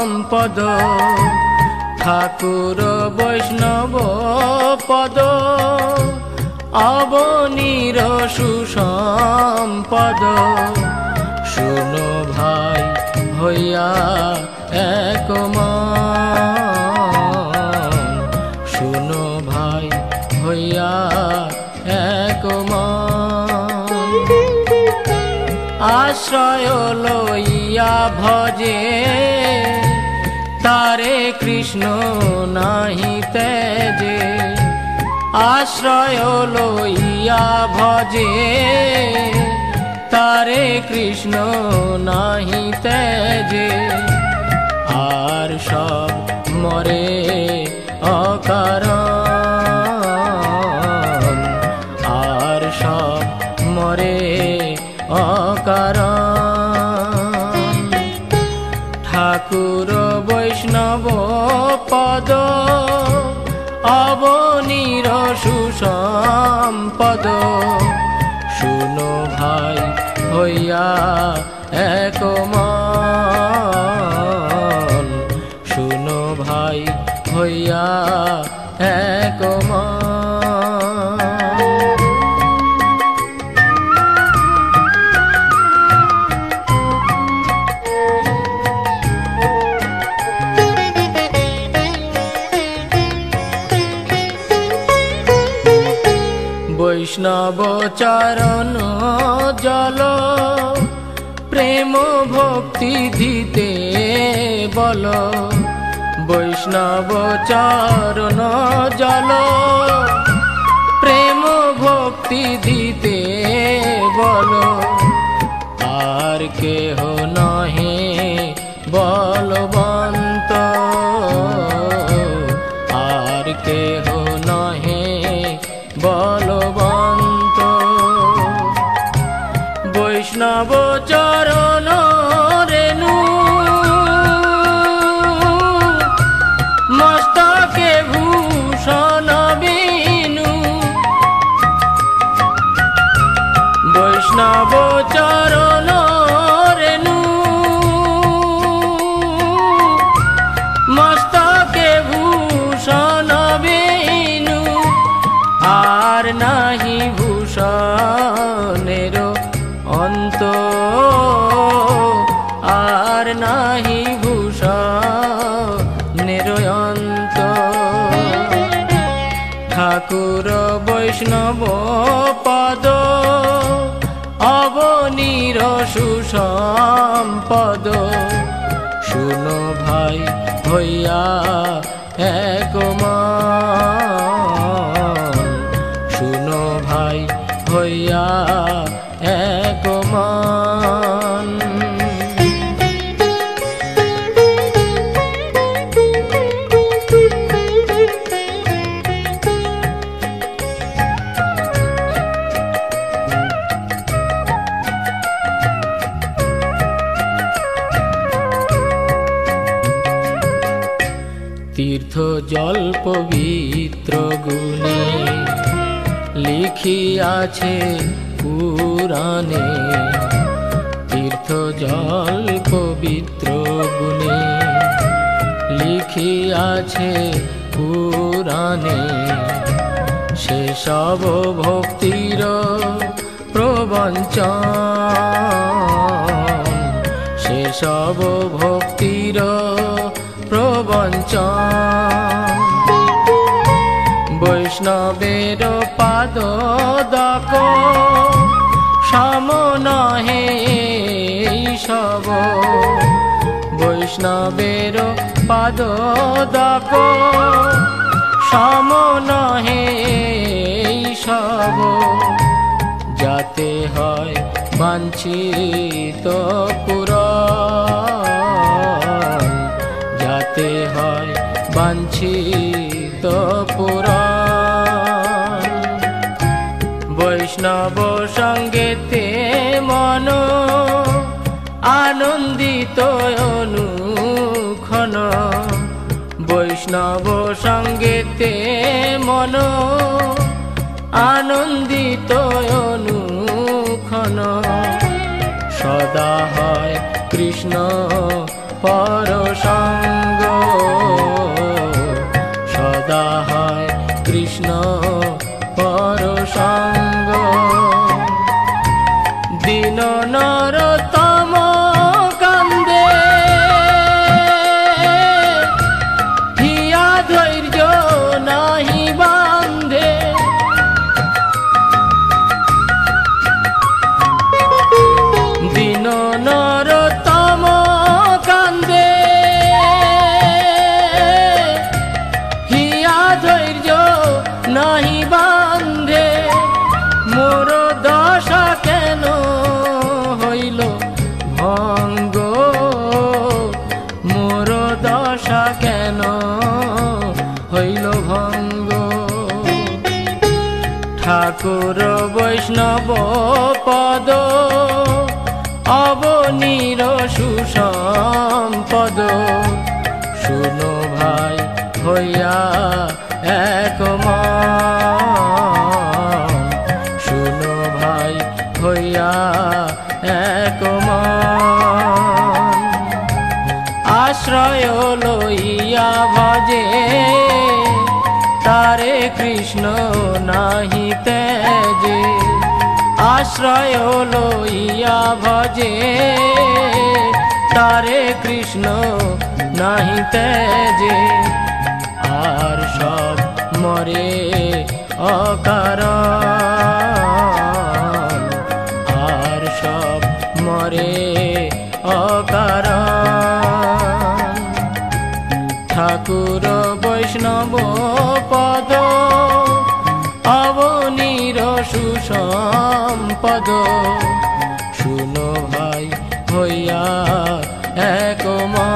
সম্পদ ঠাকুর বৈষ্ণব পদ অবনীর সুসম্পদ শুনো ভাই হইয়া এক মন শুনো ভাই হইয়া এক মন আশ্রয় লইয়া ভজে তারে কৃষ্ণ নাহি তেজে আশ্রয় লইয়া ভজে তারে কৃষ্ণ নাহি তেজে আর সব মরে অকারণ আর সব মরে অকারণ ঠাকুর বৈষ্ণব পদ অবনীর সুসম্পদ শুনো ভাই হইয়া এক মন শুনো ভাই হইয়া এক মন বৈষ্ণব চরণ জল প্রেম ভক্তি দিতে বল বৈষ্ণব চরণ জল প্রেম ভক্তি দিতে বল আর কেহ নহে বলবন্ত আর কেহ নহে বলবন্ত বৈষ্ণব চরণ রেণু মস্তকে ভূষণ বিনু বৈষ্ণব চরণ রেণু মস্তকে ভূষণ বিনু আর নাহি ভূষণের অন্ত আর নাহি ভূষণের অন্ত ঠাকুর বৈষ্ণব পদ অবনীর সুসম্পদ শুনো ভাই হইয়া এক মন শুনো ভাই হইয়া এক মন তীর্থ জল পবিত্র গুণে লিখিয়াছে পুরাণে তীর্থ জল পবিত্র গুণে লিখিয়াছে পুরাণে সেসব ভক্তির প্রবঞ্চন সেসব ভক্তির প্রবঞ্চন বৈষ্ণবের পাদ দক সম নহে সব বৈষ্ণবের পাদ দক সম নহে সব যাতে হয় বাঞ্ছিত পুরাণ যাতে হয় বাঞ্ছিত পুরাণ বৈষ্ণব সঙ্গেতে মন আনন্দিত অনুক্ষণ বৈষ্ণব সঙ্গেতে মন আনন্দিত অনুক্ষণ সদা হয় কৃষ্ণ পরশং মোর দশা কেন হইল ভঙ্গ। ঠাকুর বৈষ্ণব পদ অবনীর সুসম্পদ, শুনো ভাই হইয়া এক মন, শুনো ভাই হইয়া এক মন। আশ্রয় লইয়া ভজে তারে কৃষ্ণ নাহি তেজে, আশ্রয় লইয়া ভজে তারে কৃষ্ণ নাহি তেজে। আর সব মরে অকারণ, আর সব মরে অকারণ। ঠাকুর বৈষ্ণব পদ অবনীর সুসম্পদ, শুনো ভাই হইয়া এক মন।